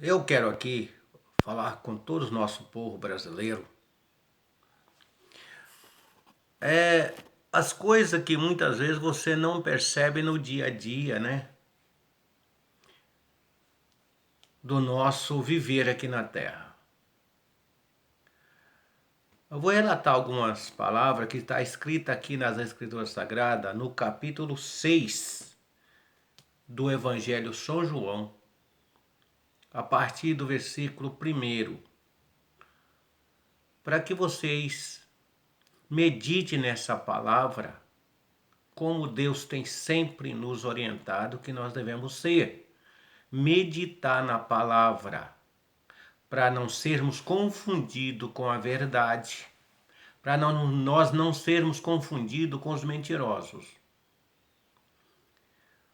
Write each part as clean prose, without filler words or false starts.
Eu quero aqui falar com todo o nosso povo brasileiro. É as coisas que muitas vezes você não percebe no dia a dia, né? Do nosso viver aqui na Terra. Eu vou relatar algumas palavras que está escrita aqui nas Escrituras Sagradas, no capítulo 6 do Evangelho São João, a partir do versículo 1, para que vocês meditem nessa palavra, como Deus tem sempre nos orientado que nós devemos ser. Meditar na palavra, para não sermos confundidos com a verdade, para nós não sermos confundidos com os mentirosos.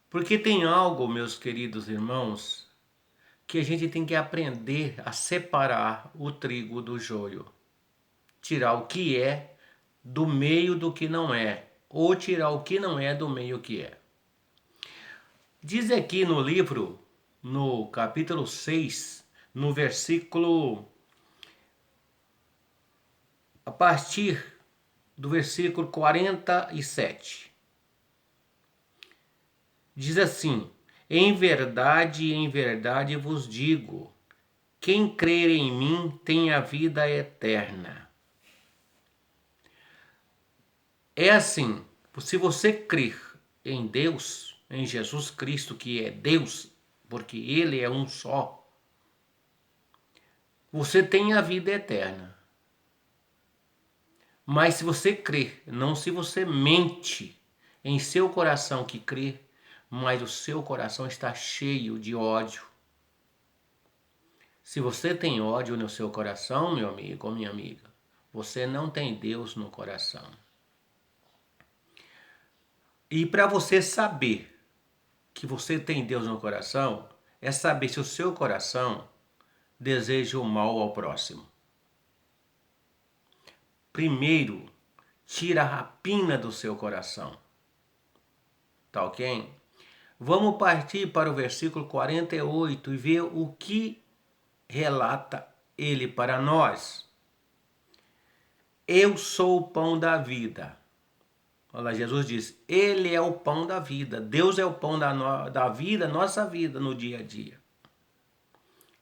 Porque tem algo, meus queridos irmãos, que a gente tem que aprender a separar o trigo do joio. Tirar o que é do meio do que não é, ou tirar o que não é do meio que é. Diz aqui no livro, no capítulo 6, no versículo, a partir do versículo 47. Diz assim: em verdade vos digo, quem crer em mim tem a vida eterna. É assim, se você crer em Deus, em Jesus Cristo, que é Deus, porque Ele é um só, você tem a vida eterna. Mas se você crer, não se você mente em seu coração que crê, mas o seu coração está cheio de ódio. Se você tem ódio no seu coração, meu amigo ou minha amiga, você não tem Deus no coração. E para você saber que você tem Deus no coração, é saber se o seu coração deseja o mal ao próximo. Primeiro, tira a rapina do seu coração. Tá ok? Vamos partir para o versículo 48 e ver o que relata ele para nós. Eu sou o pão da vida. Olha, Jesus diz, ele é o pão da vida. Deus é o pão da vida, nossa vida no dia a dia.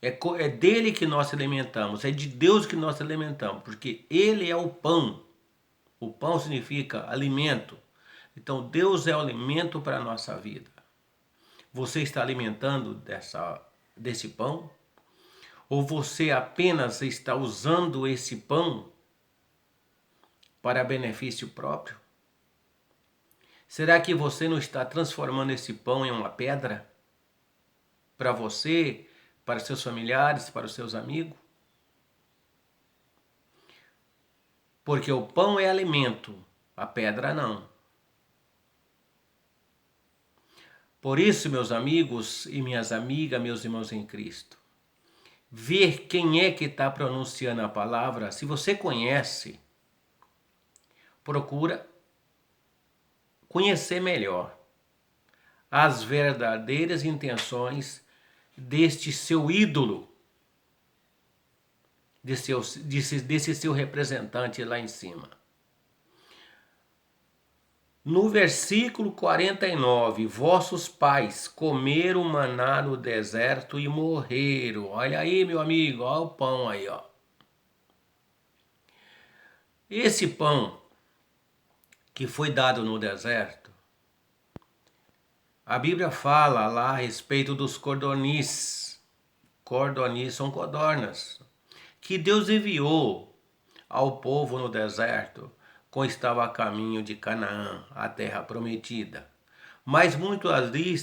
É dele que nós se alimentamos, é de Deus que nós se alimentamos, porque ele é o pão. O pão significa alimento. Então Deus é o alimento para a nossa vida. Você está alimentando desse pão? Ou você apenas está usando esse pão para benefício próprio? Será que você não está transformando esse pão em uma pedra? Para você, para seus familiares, para os seus amigos? Porque o pão é alimento, a pedra não. Por isso, meus amigos e minhas amigas, meus irmãos em Cristo, ver quem é que está pronunciando a palavra, se você conhece, procura conhecer melhor as verdadeiras intenções deste seu ídolo, desse seu representante lá em cima. No versículo 49, vossos pais comeram maná no deserto e morreram. Olha aí, meu amigo, olha o pão aí, ó. Esse pão que foi dado no deserto, a Bíblia fala lá a respeito dos codornis. Codornis são codornas, que Deus enviou ao povo no deserto quando estava a caminho de Canaã, a terra prometida. Mas muitos ali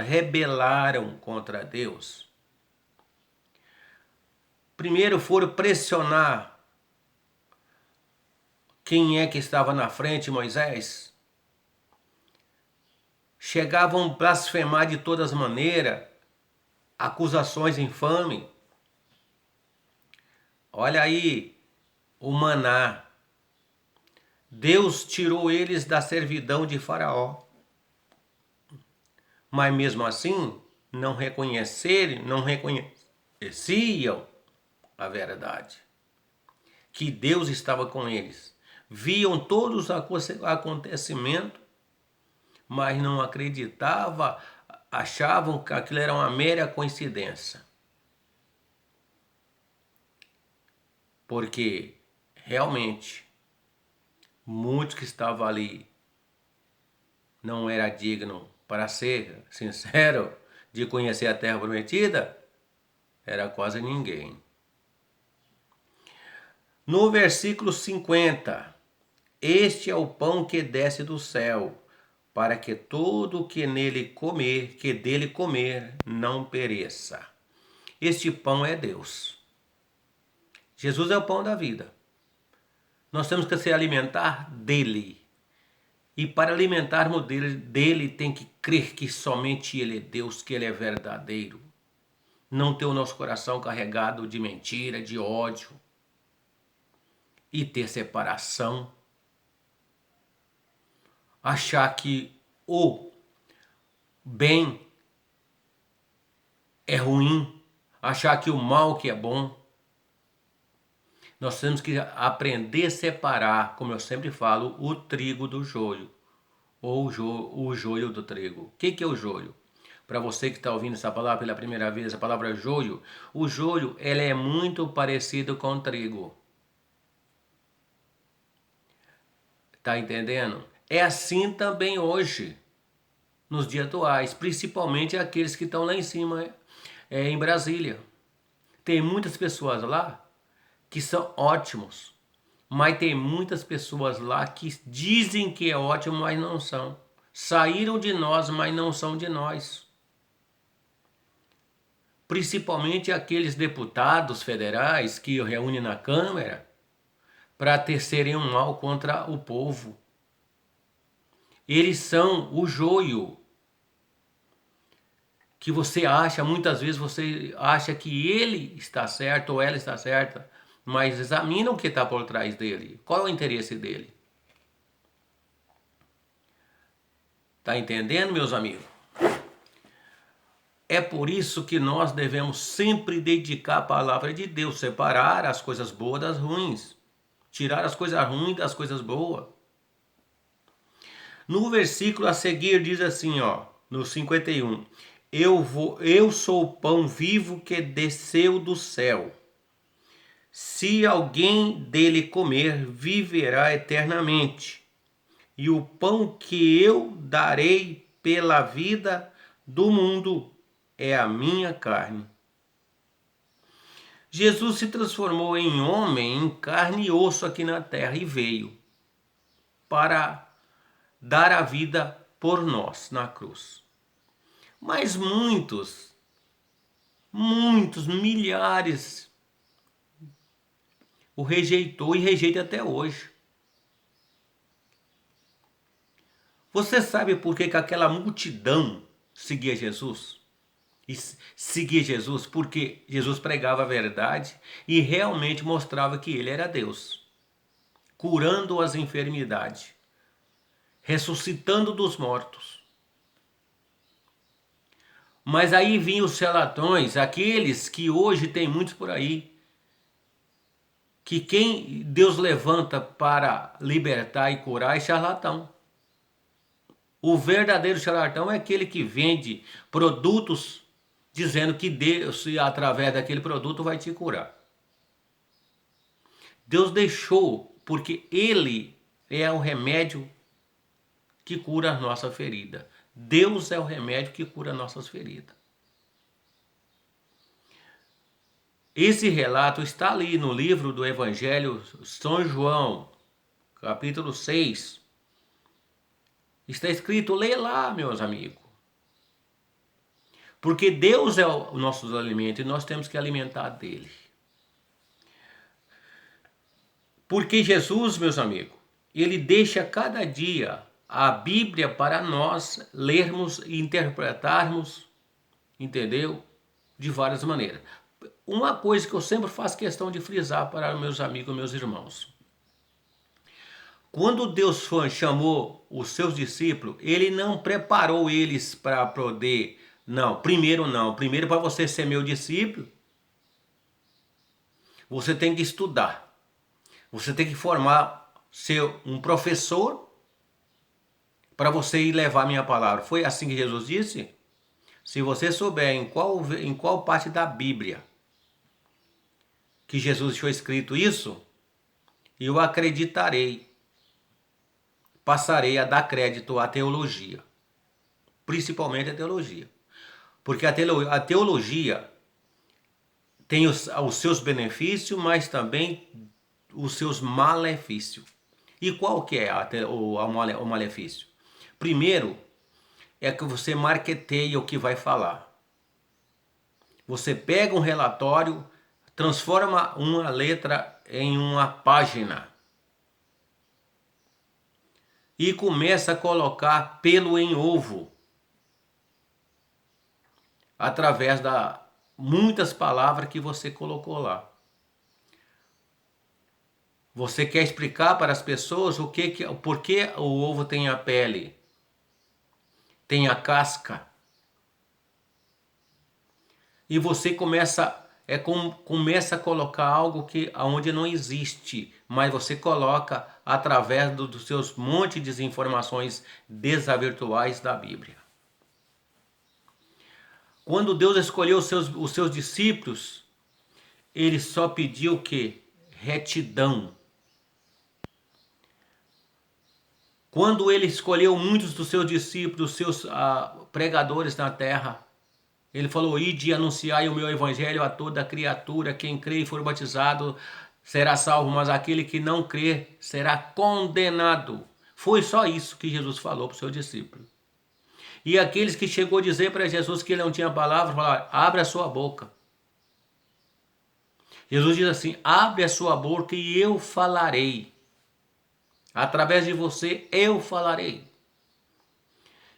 rebelaram contra Deus. Primeiro foram pressionar quem é que estava na frente, Moisés. Chegavam a blasfemar de todas maneiras, acusações infames. Olha aí o maná. Deus tirou eles da servidão de Faraó. Mas mesmo assim, não reconheciam a verdade, que Deus estava com eles. Viam todos os acontecimentos, mas não acreditavam, achavam que aquilo era uma mera coincidência. Porque realmente muitos que estavam ali não era digno, para ser sincero, de conhecer a terra prometida, era quase ninguém. No versículo 50, este é o pão que desce do céu, para que todo que dele comer, não pereça. Este pão é Deus. Jesus é o pão da vida. Nós temos que se alimentar dele. E para alimentarmos dele tem que crer que somente ele é Deus, que ele é verdadeiro. Não ter o nosso coração carregado de mentira, de ódio. E ter separação. Achar que o bem é ruim. Achar que o mal que é bom. Nós temos que aprender a separar, como eu sempre falo, o trigo do joio. Ou o joio do trigo. O que é o joio? Para você que está ouvindo essa palavra pela primeira vez, a palavra joio. O joio, ela é muito parecido com o trigo. Tá entendendo? É assim também hoje, nos dias atuais. Principalmente aqueles que estão lá em cima, em Brasília. Tem muitas pessoas lá que são ótimos, mas tem muitas pessoas lá que dizem que é ótimo, mas não são. Saíram de nós, mas não são de nós. Principalmente aqueles deputados federais que reúnem na Câmara para tecerem um mal contra o povo. Eles são o joio. Que você acha, muitas vezes você acha que ele está certo ou ela está certa, mas examina o que está por trás dele. Qual é o interesse dele? Tá entendendo, meus amigos? É por isso que nós devemos sempre dedicar a palavra de Deus, separar as coisas boas das ruins, tirar as coisas ruins das coisas boas. No versículo a seguir diz assim, ó, no 51, eu sou o pão vivo que desceu do céu. Se alguém dele comer, viverá eternamente. E o pão que eu darei pela vida do mundo é a minha carne. Jesus se transformou em homem, em carne e osso aqui na terra e veio para dar a vida por nós na cruz. Mas muitos, milhares o rejeitou e rejeita até hoje. Você sabe por que aquela multidão seguia Jesus? E seguia Jesus porque Jesus pregava a verdade e realmente mostrava que ele era Deus, curando as enfermidades, ressuscitando dos mortos. Mas aí vinham os charlatões, aqueles que hoje tem muitos por aí, que quem Deus levanta para libertar e curar é charlatão. O verdadeiro charlatão é aquele que vende produtos dizendo que Deus, através daquele produto, vai te curar. Deus deixou, porque Ele é o remédio que cura a nossa ferida. Deus é o remédio que cura nossas feridas. Esse relato está ali no livro do Evangelho São João, capítulo 6. Está escrito, lê lá, meus amigos. Porque Deus é o nosso alimento e nós temos que alimentar dele. Porque Jesus, meus amigos, ele deixa cada dia a Bíblia para nós lermos e interpretarmos, entendeu? De várias maneiras. Uma coisa que eu sempre faço questão de frisar para meus amigos, meus irmãos. Quando Deus chamou os seus discípulos, ele não preparou eles para poder Não, primeiro não. Primeiro, para você ser meu discípulo, você tem que estudar. Você tem que formar ser um professor para você ir levar a minha palavra. Foi assim que Jesus disse? Se você souber em qual parte da Bíblia que Jesus deixou escrito isso, eu acreditarei, passarei a dar crédito à teologia, principalmente à teologia. Porque a teologia tem os seus benefícios, mas também os seus malefícios. E qual que é o malefício? Primeiro, é que você marketeia o que vai falar. Você pega um relatório, transforma uma letra em uma página e começa a colocar pelo em ovo através da muitas palavras que você colocou lá. Você quer explicar para as pessoas por que o ovo tem a pele, tem a casca. E você começa a colocar algo onde não existe, mas você coloca através dos seus montes de informações desavirtuais da Bíblia. Quando Deus escolheu os seus discípulos, ele só pediu o quê? Retidão. Quando ele escolheu muitos dos seus discípulos, os seus pregadores na terra, ele falou: ide e anunciai o meu evangelho a toda criatura, quem crê e for batizado será salvo, mas aquele que não crê será condenado. Foi só isso que Jesus falou para o seu discípulo. E aqueles que chegou a dizer para Jesus que ele não tinha palavra, falaram: abre a sua boca. Jesus diz assim: abre a sua boca e eu falarei. Através de você eu falarei.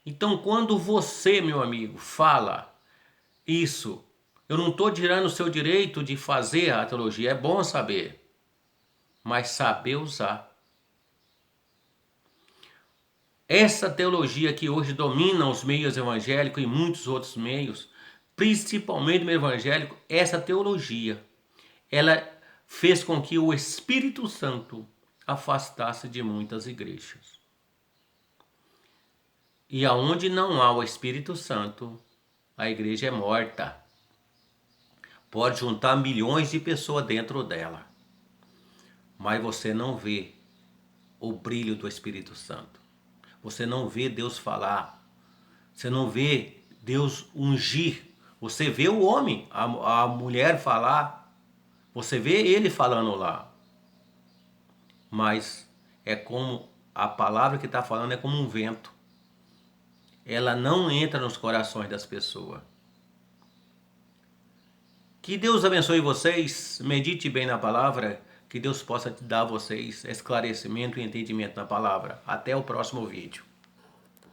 Então, quando você, meu amigo, fala isso, eu não estou tirando o seu direito de fazer a teologia, é bom saber, mas saber usar. Essa teologia que hoje domina os meios evangélicos e muitos outros meios, principalmente no meio evangélico, essa teologia, ela fez com que o Espírito Santo afastasse de muitas igrejas. E aonde não há o Espírito Santo, a igreja é morta. Pode juntar milhões de pessoas dentro dela, mas você não vê o brilho do Espírito Santo. Você não vê Deus falar. Você não vê Deus ungir. Você vê o homem, a mulher falar. Você vê ele falando lá. Mas é como a palavra que está falando é como um vento. Ela não entra nos corações das pessoas. Que Deus abençoe vocês, medite bem na palavra, que Deus possa te dar a vocês esclarecimento e entendimento na palavra. Até o próximo vídeo.